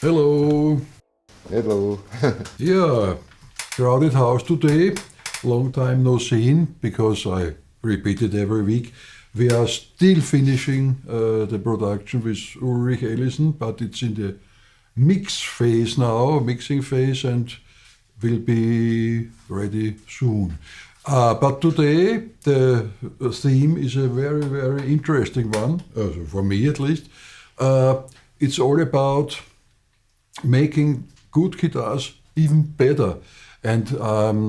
Hello. Hello. Yeah, crowded house today. Long time no seen because I repeat it every week. We are still finishing the production with Ulrich Ellison, but it's in the mixing phase, and will be ready soon. But today the theme is a very, very interesting one, for me at least. It's all about making good guitars even better. And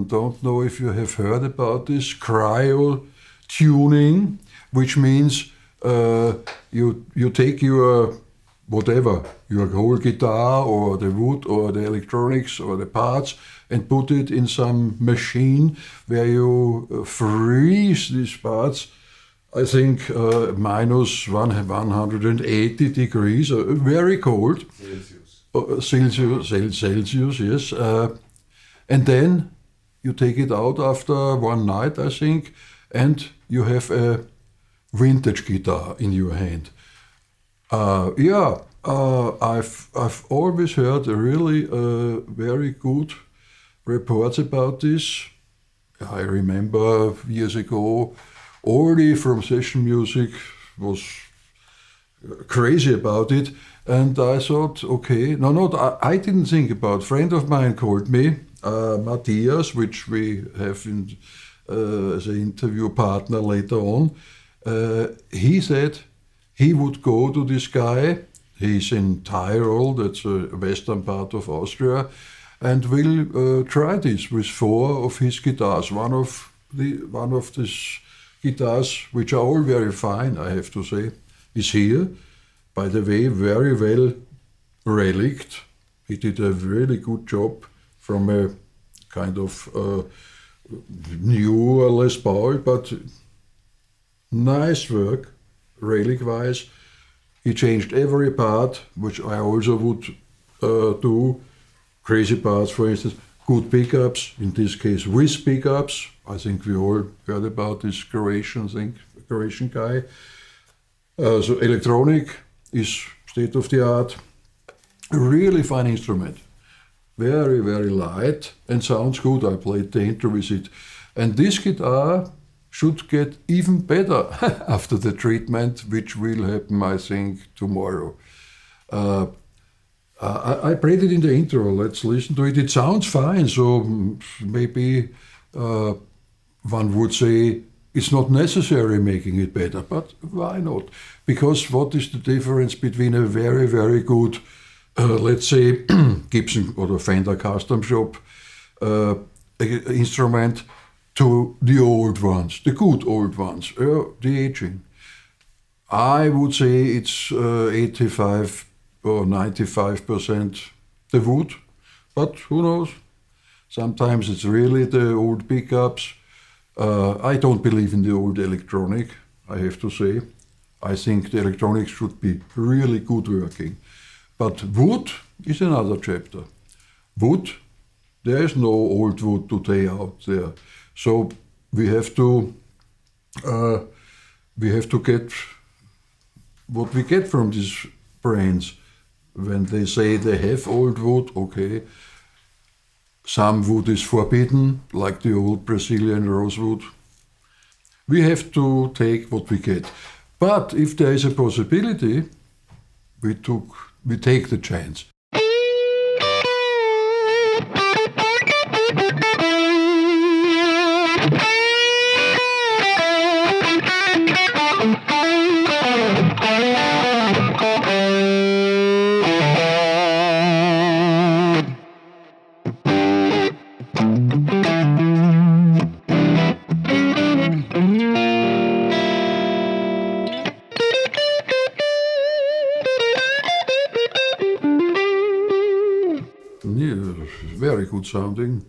don't know if you have heard about this CRYO Tuning, which means you take your whatever, your whole guitar or the wood or the electronics or the parts, and put it in some machine where you freeze these parts. I think minus 180 degrees, very cold. Celsius, yes. And then you take it out after one night, I think, and you have a vintage guitar in your hand. I've always heard really very good reports about this. I remember years ago, Oli from Session Music was crazy about it, and I thought, okay, I didn't think about. A friend of mine called me, Matthias, which we have as an interview partner later on. He said he would go to this guy. He's in Tyrol, that's a western part of Austria, and will try this with four of his guitars. One of these guitars, which are all very fine, I have to say, is here. By the way, very well reliced. He did a really good job from a kind of new Les Paul, but nice work, relic-wise. He changed every part, which I also would do. Crazy parts, for instance, good pickups, in this case with pickups. I think we all heard about this Croatian guy. So electronic is state of the art. A really fine instrument. Very, very light and sounds good. I played the intro with it. And this guitar should get even better after the treatment, which will happen, I think, tomorrow. I played it in the intro. Let's listen to it. It sounds fine, so maybe one would say it's not necessary making it better, but why not? Because what is the difference between a very, very good, let's say, Gibson or Fender custom shop instrument to the old ones, the good old ones, the aging? I would say it's 85 or 95% the wood, but who knows? Sometimes it's really the old pickups. I don't believe in the old electronic, I have to say. I think the electronics should be really good working. But wood is another chapter. Wood, there is no old wood today out there. So we have to get what we get from these brands. When they say they have old wood, okay. Some wood is forbidden, like the old Brazilian rosewood. We have to take what we get. But if there is a possibility, we take the chance. Yeah, very good sounding.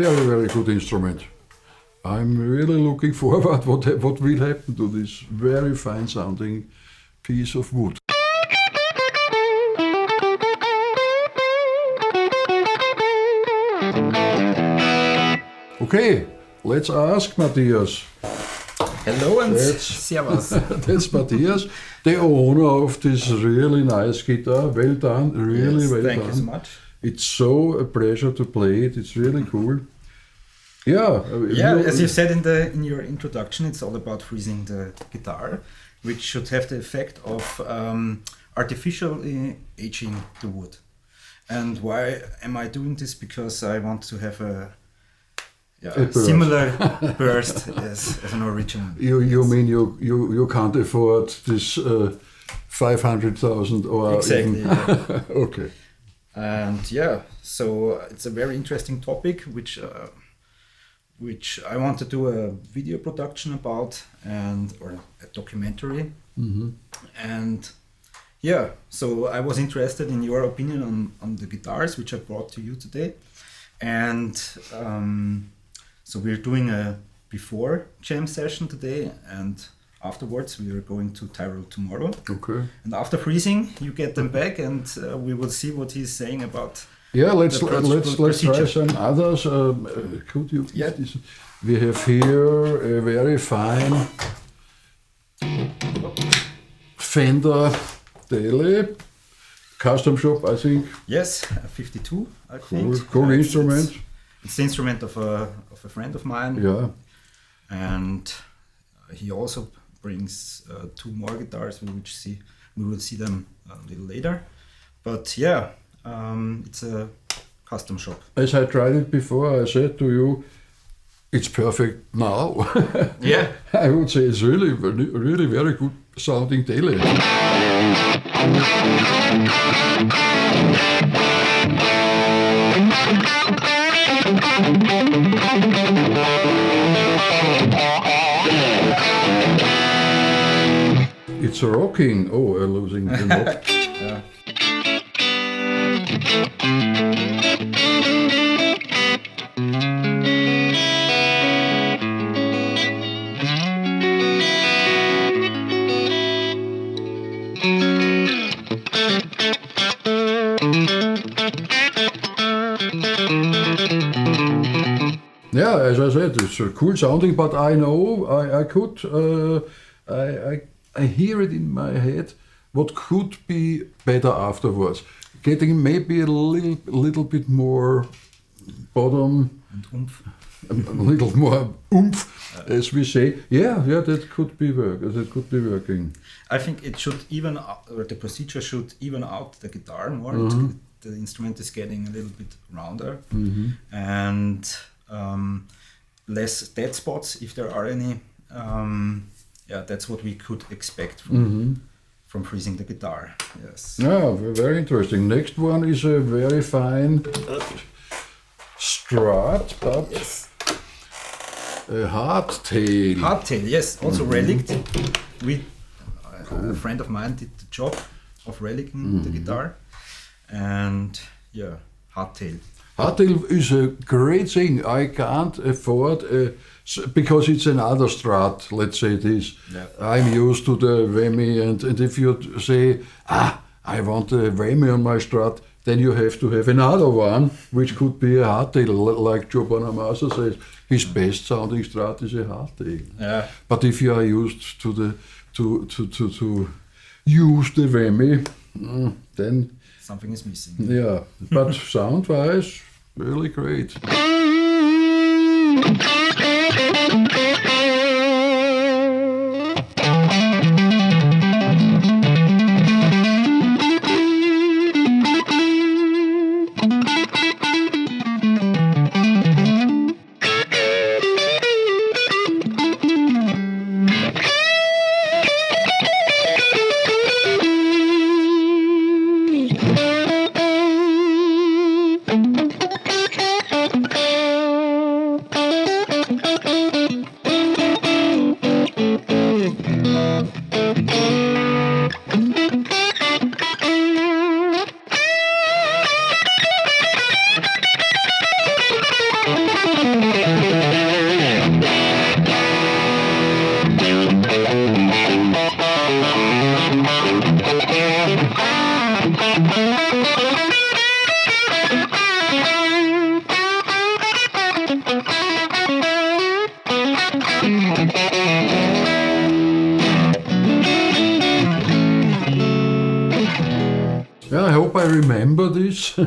very, very good instrument. I'm really looking forward what will happen to this very fine sounding piece of wood. Okay, let's ask Matthias. Hello and servus. That's Matthias, the owner of this really nice guitar. Well done, really well done. Thank you so much. It's so a pleasure to play it. It's really cool. Yeah. As you said in your introduction, it's all about freezing the guitar, which should have the effect of artificially aging the wood. And why am I doing this? Because I want to have a similar burst as an original. You mean you can't afford this 500,000 or exactly? Even... Yeah. Okay. And so it's a very interesting topic, which I want to do a video production about or a documentary. Mm-hmm. And so I was interested in your opinion on the guitars, which I brought to you today. And so we're doing a before jam session today, and afterwards we are going to Tyrol tomorrow. Okay. And after freezing, you get them back, and we will see what he's saying about. Yeah, let's try some others. Could you? Yeah. We have here a very fine Fender Daily custom shop, I think. Yes, a 52, I think. Cool instrument. It's the instrument of a friend of mine. Yeah. And he also brings two more guitars. We will see them a little later. But it's a custom shop. As I tried it before, I said to you, it's perfect now. Yeah. I would say it's really very good sounding Daily. It's rocking. Oh, I'm losing the note. Yeah. Yeah, as I said, it's cool sounding, but I know I could, I hear it in my head what could be better afterwards. Getting maybe a little bit more bottom, And oomph. a little more oomph, as we say. Yeah, that could be working. I think it should even out, or the procedure should even out the guitar more. Mhm. The instrument is getting a little bit rounder, Mhm. and less dead spots if there are any. That's what we could expect from freezing the guitar. Yes. Yeah, very interesting. Next one is a very fine Strat, but Yes. a hardtail. Hardtail, yes, also relicked. A friend of mine did the job of relicking the guitar, and hardtail. Hardtail is a great thing. I can't afford because it's another Strat, let's say this. Yeah. I'm used to the Whammy, and if you say, I want a Whammy on my Strat, then you have to have another one, which could be a hardtail, like Joe Bonamassa says. His best sounding Strat is a hardtail. Yeah. But if you are used to use the Whammy, then Something is missing. yeah. But sound-wise, really great. Yeah, I hope I remember this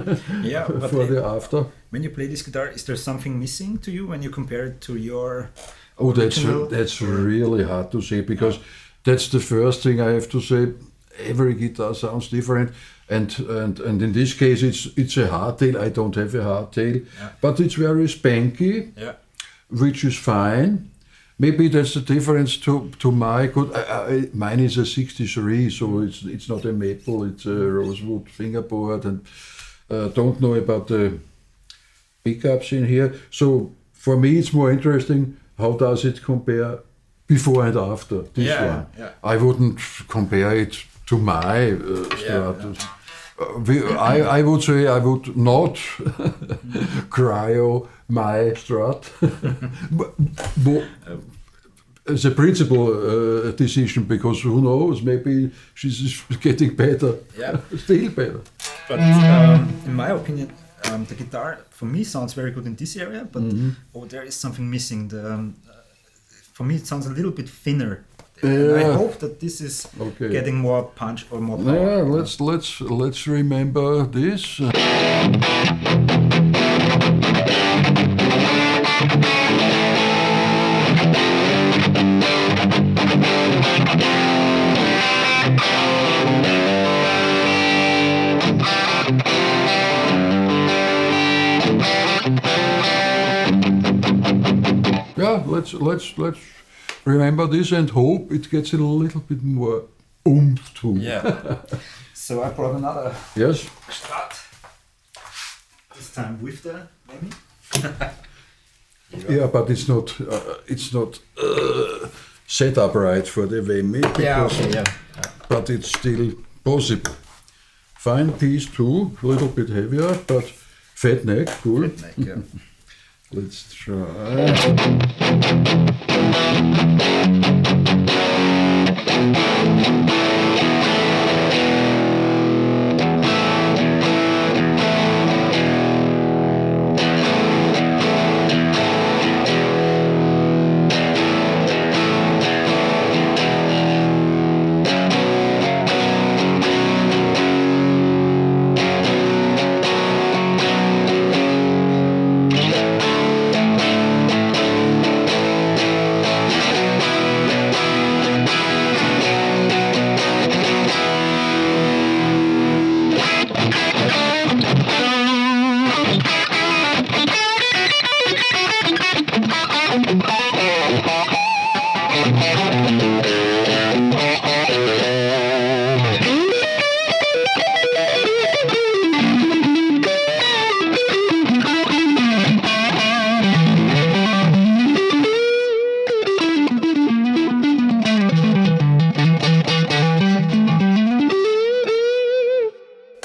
Yeah, but for the after. when you play this guitar, is there something missing to you when you compare it to your Oh, original? that's really hard to say, because that's the first thing I have to say. Every guitar sounds different, and in this case it's a hardtail. I don't have a hardtail, but it's very spanky, which is fine. Maybe that's the difference to my good. Mine is a '63, so it's not a maple. It's a rosewood fingerboard, and don't know about the pickups in here. So for me, it's more interesting. How does it compare before and after this one? Yeah. I wouldn't compare it to my Stratus. I would say I would not cryo my Strat. As a principal decision, because who knows, maybe she's getting better, still better. But in my opinion, the guitar for me sounds very good in this area, but there is something missing. For me, it sounds a little bit thinner. And I hope that this is getting more punch or more power. Yeah, let's remember this. Yeah, let's remember this and hope it gets a little bit more oomph too. Yeah. So I brought another Strat. This time with the Lemmy. Yeah, but it's not set up right for the Vemi. But it's still possible. Fine piece too, a little bit heavier, but fat neck, cool. Fat neck, yeah. Let's try.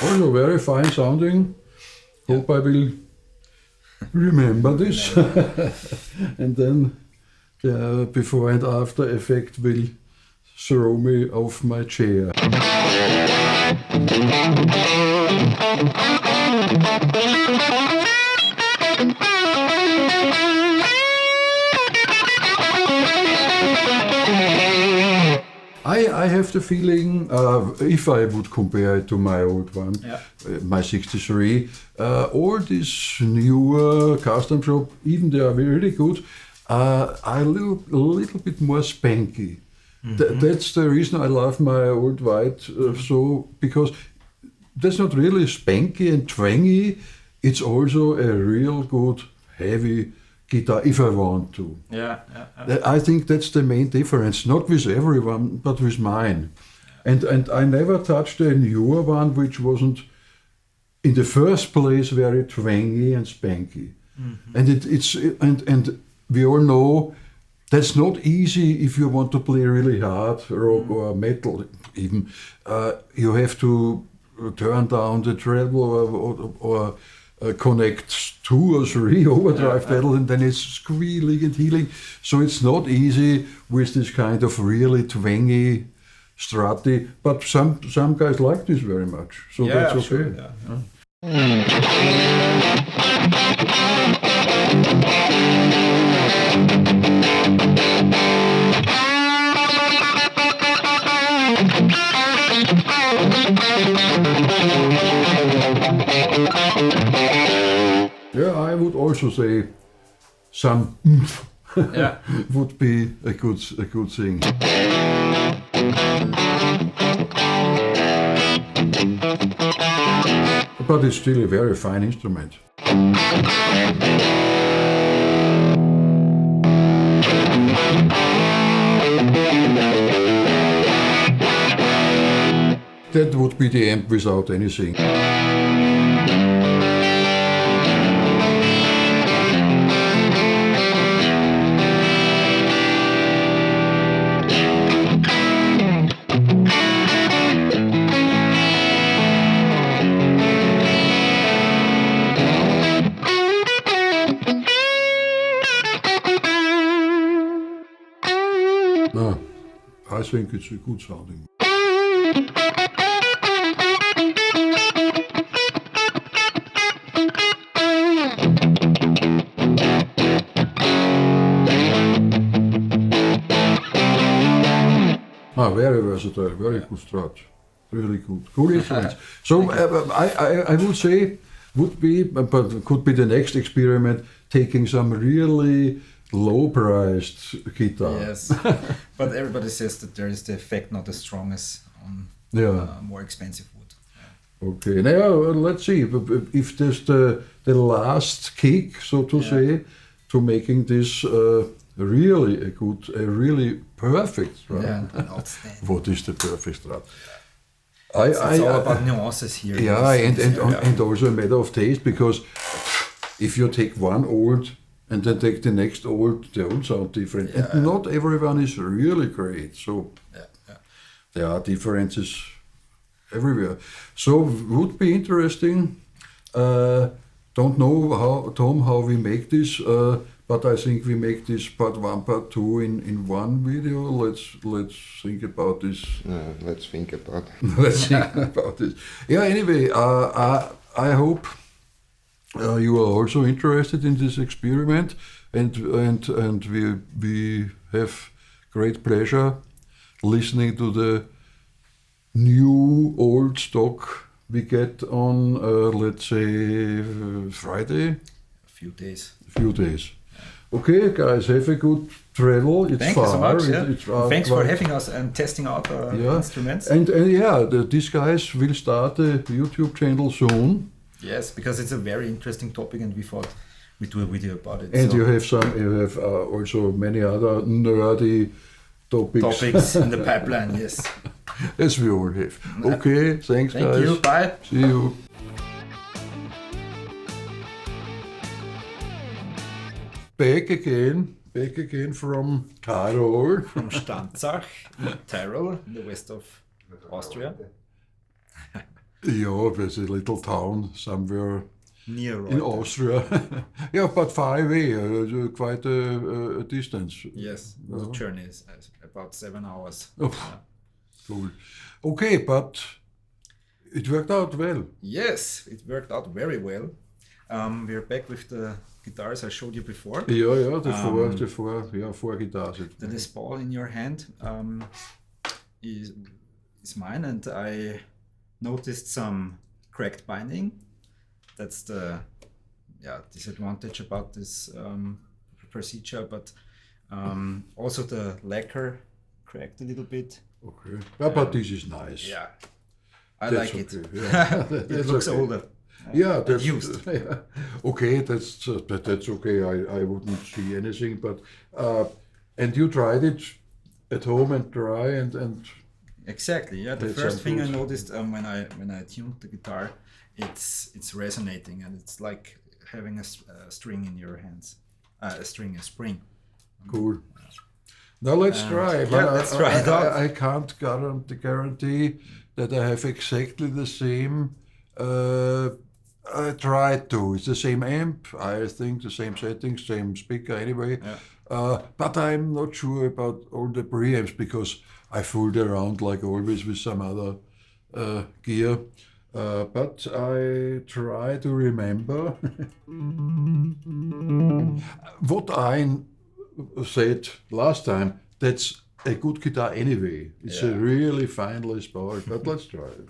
Also very fine sounding. Hope I will remember this. And then the before and after effect will throw me off my chair. I have the feeling, if I would compare it to my old one, my '63, all these newer custom shop, even they are really good, are a little bit more spanky. That's the reason I love my old white so, because that's not really spanky and twangy, it's also a real good heavy guitar if I want to. I think that's the main difference, not with everyone, but with mine. And I never touched a newer one which wasn't in the first place very twangy and spanky. And we all know that's not easy if you want to play really hard rock or metal even. You have to turn down the treble or connect 2 or 3 overdrive pedals, and then it's squealing and healing. So it's not easy with this kind of really twangy Strati, but some guys like this very much, so that's okay. Sure, also say some Yeah. would be a good thing. But it's still a very fine instrument. That would be the amp without anything. No, I think it's a good sounding. Very versatile, very good strat, really good, cool instruments. So I would say would be, but could be the next experiment, taking some really low-priced guitar. Yes, but everybody says that there is the effect not as strong as on more expensive wood. Okay, now let's see if there's the last kick, so to say, to making this really a really perfect strat. Yeah, outstanding. What is the perfect strat? It's all about nuances here. Yeah, and also a matter of taste, because if you take one old and then take the next old, they all sound different. Yeah. And not everyone is really great, so there are differences everywhere. So would be interesting. Don't know how we make this, but I think we make this part 1, part 2 in one video. Let's think about this. Let's think about it. Let's think about this. Yeah. Anyway, I hope you are also interested in this experiment, and we have great pleasure listening to the new old stock we get on, let's say, Friday. A few days. Okay, guys, have a good travel. It's Thank far. you so much. It's Thanks for having us and testing out our instruments. And these guys will start a YouTube channel soon. Yes, because it's a very interesting topic, and we thought we'd do a video about it. And you have also many other nerdy topics in the pipeline. Yes. As we all have. Okay, thanks, guys. Thank you. Bye. See you. Back again from Tyrol. From Stanzach, Tyrol, in the west of Austria. Yeah, there's a little town somewhere Near in Austria. Yeah, but far away, quite a distance. Yes, the journey is about 7 hours. Oh, cool. Okay, but it worked out well. Yes, it worked out very well. We're back with the guitars I showed you before. Yeah, the four guitars. The Les Paul in your hand is mine, and I noticed some cracked binding. That's the disadvantage about this procedure, but also the lacquer cracked a little bit. Okay, but this is nice. Yeah, I That's like okay. it. Yeah. It looks okay. older. Yeah, that's used. Yeah. Okay, that's okay. I wouldn't see anything, but and you tried it at home and try and Exactly. Yeah. The That's first thing I good. noticed when I tuned the guitar, it's resonating, and it's like having a string in your hands, a spring. cool. Now let's try. yeah, let's try it out. I can't guarantee that I have exactly the same. I tried to. It's the same amp, I think, the same settings, same speaker anyway. Yeah. But I'm not sure about all the preamps, because I fooled around like always with some other gear. But I try to remember what I said last time. That's a good guitar anyway. It's a really fine Les Paul, but let's try it.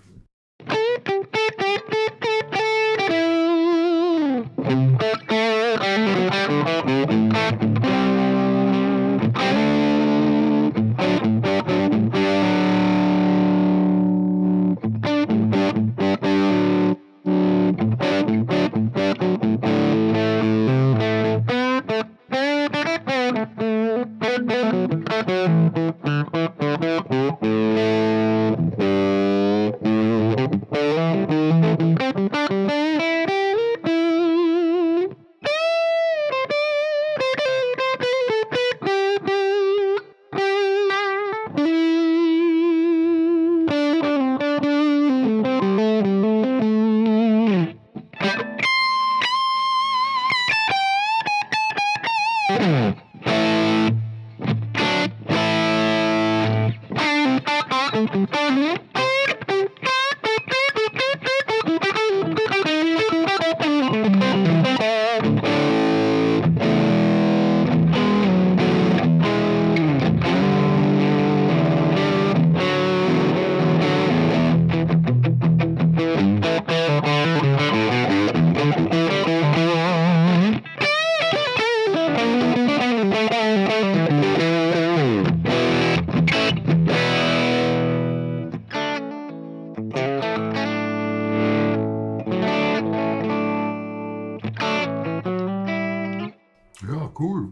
Yeah, cool.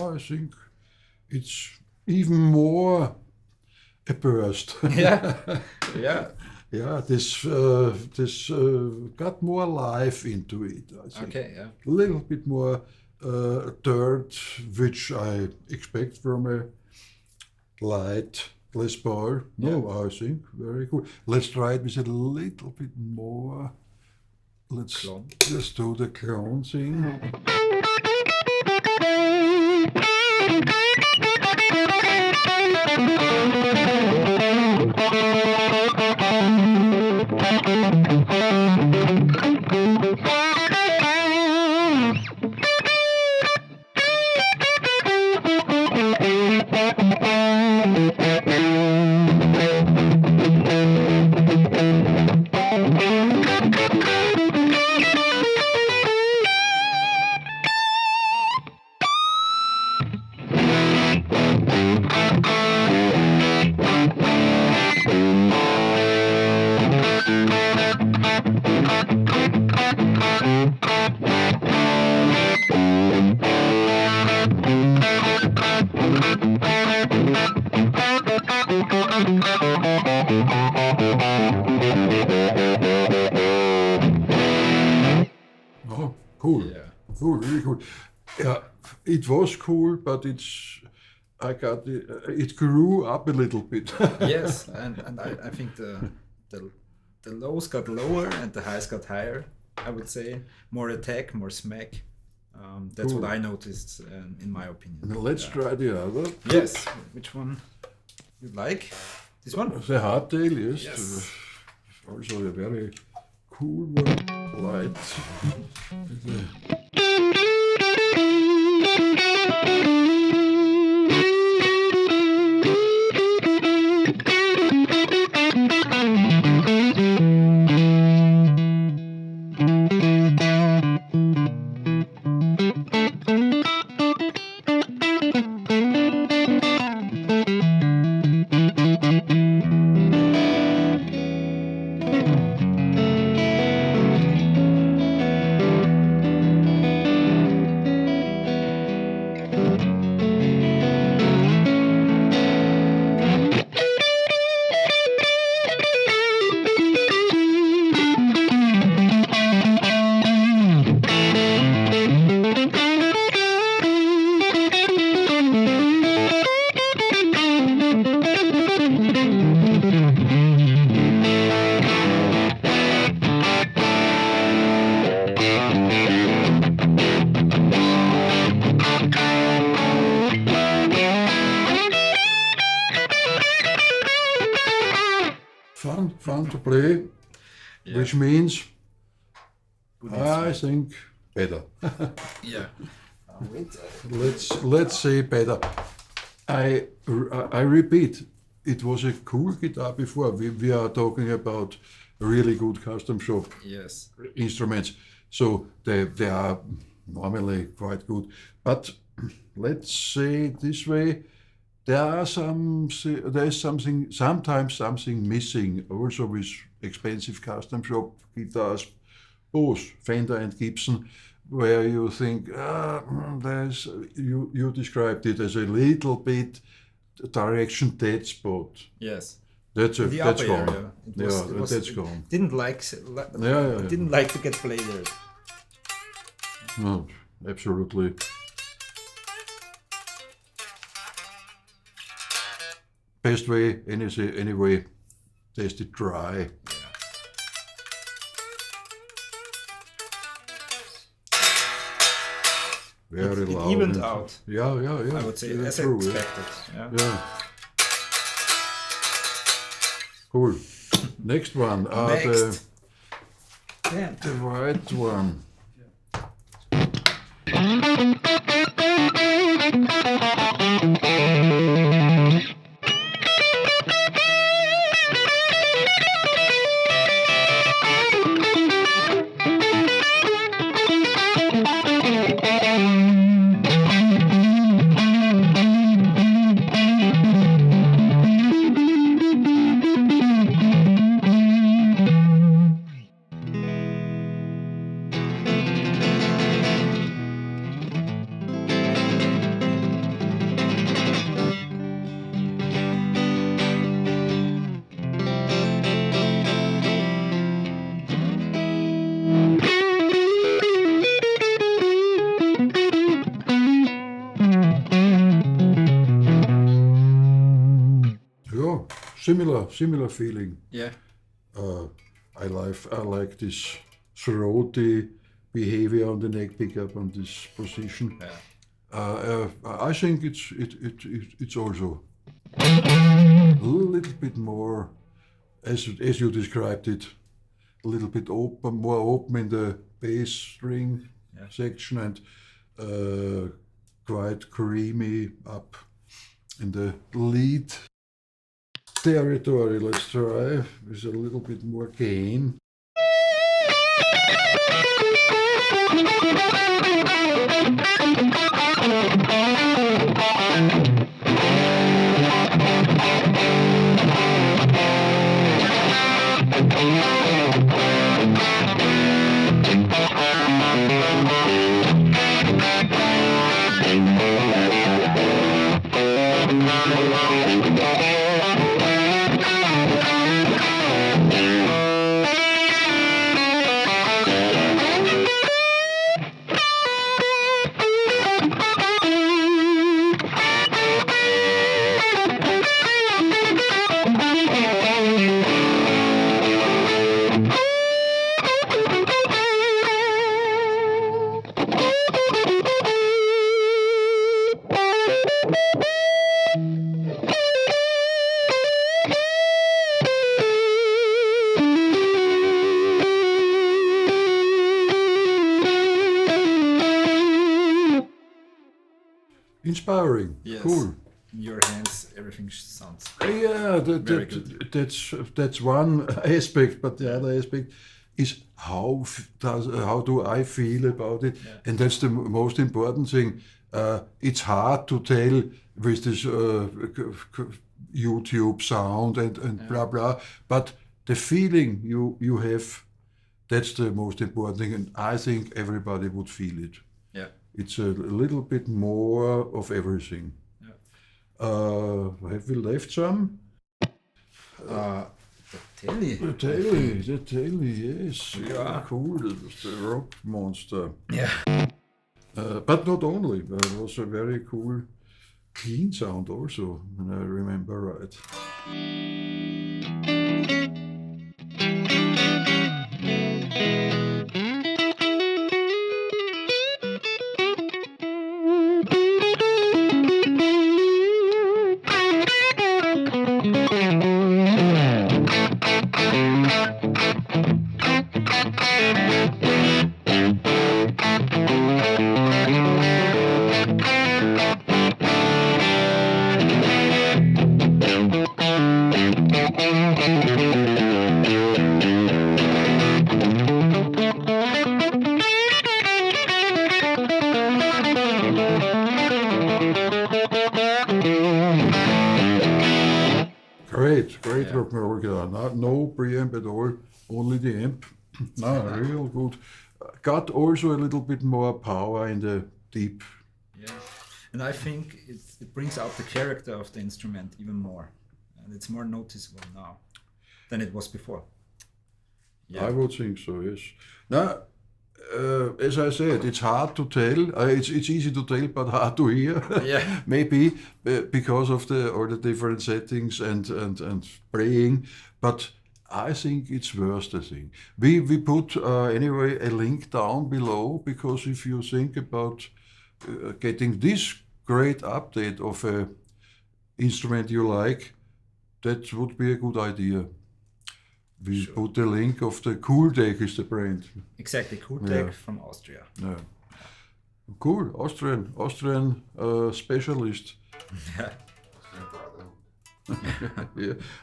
I think it's even more a burst. Yeah, yeah, Yeah, this got more life into it. I think okay, yeah. a little bit more dirt, which I expect from a light Les Paul. No, I think very cool. Let's try it with a little bit more. Let's Clone. just do the clone thing. Oh, cool. Yeah. Cool, really cool. Yeah, it was cool, but it grew up a little bit. Yes, and I think the lows got lower and the highs got higher. I would say more attack, more smack. That's Cool. what I noticed, in my opinion. Now let's try the other. Yes, which one you like? This one? The hardtail, yes. Yes. Also a very cool one. Light. Fun to play, Yeah. which means Good I instrument. think better. Yeah. Wait. Let's say better. I repeat, it was a cool guitar before. We are talking about really good custom shop Yes. instruments, so they are normally quite good. But let's say it this way, there's sometimes something missing also with expensive custom shop guitars, both Fender and Gibson. where you think, there's, you described it as a little bit direction dead spot. Yes. That's In the that's upper gone. area. That's gone. Didn't like Yeah. didn't like to get bladed. No, absolutely. Best way, anyway, test it dry. Very It loud. evened and- out. Yeah. I would say That's as true, yeah. expected. Yeah. Yeah. Cool. Next one. Next. Yeah. The white one. Yeah, similar feeling. Yeah. I like this throaty behavior on the neck pickup on this position. Yeah. I think it's also a little bit more, as you described it, a little bit more open in the bass string Yeah. section and quite creamy up in the lead territory. Let's try with a little bit more gain. Inspiring. Yes. Cool. In your hands, everything sounds. Yeah, Very good. that's one aspect, but the other aspect is how do I feel about it, Yeah. and that's the most important thing. It's hard to tell with this YouTube sound and blah blah, but the feeling you have, that's the most important thing, and I think everybody would feel it. Yeah. It's a little bit more of everything. Have we left some? The telly. The telly, yes. Yeah. Cool, the rock monster. Yeah. But not only, but also a very cool clean sound also, when I remember right. Great rock and roll guitar. No preamp at all, only the amp. No, real good. got also a little bit more power in the deep. Yeah, and I think it brings out the character of the instrument even more, and it's more noticeable now than it was before. I would think so, yes. Now, as I said, it's hard to tell. It's easy to tell, but hard to hear. Yeah. Maybe because of all the different settings and playing. But I think it's worth the thing. We put anyway a link down below, because if you think about getting this great update of a instrument you like, that would be a good idea. We put the link of the CoolTech is the brand. Exactly, CoolTech from Austria. Yeah. Cool, Austrian specialist. Yeah.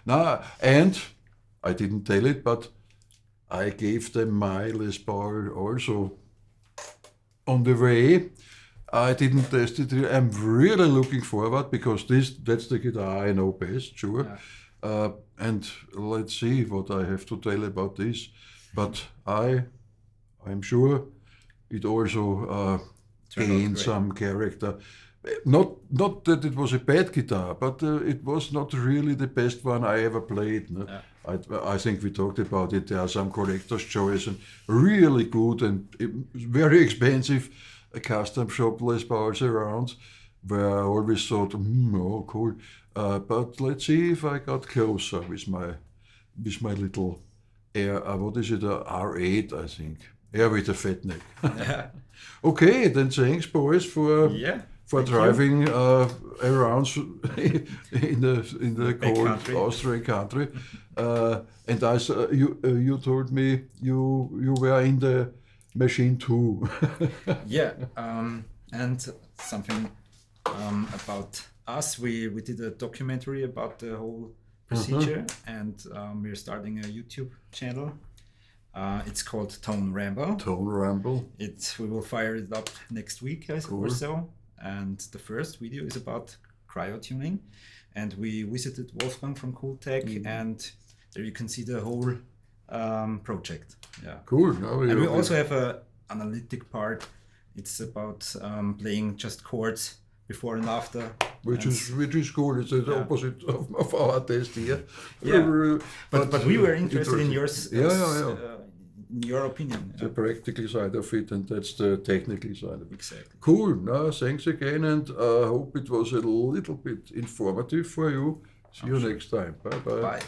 Now, and I didn't tell it, but I gave them my Les Paul also on the way. I didn't test it. I'm really looking forward, because that's the guitar I know best, sure. Yeah. And let's see what I have to tell about this. But I'm sure it also gained some character. Not that it was a bad guitar, but it was not really the best one I ever played. No? Yeah. I think we talked about it. There are some collector's choice and really good and very expensive custom shop Les Pauls around, where I always thought, oh, cool. But let's see if I got closer with my little what is it, a R8, I think. With a fat neck. Okay, then thanks, boys, for driving around in the cold country. Austrian country. And you told me you were in the machine too. Yeah, and something about us. We did a documentary about the whole procedure, and we're starting a YouTube channel. It's called Tone Ramble. Tone Ramble. We will fire it up next week or so. And the first video is about CRYO Tuning, and we visited Wolfgang from CoolTech, and there you can see the whole project. Yeah. Cool. And we also have a analytic part. It's about playing just chords before and after, which is cool. It's the opposite of our test here. Yeah. But we were interested in yours. In your opinion. The practical side of it, and that's the technical side of it. Exactly. Cool. No, thanks again, and I hope it was a little bit informative for you. See you next time. Bye-bye. Bye.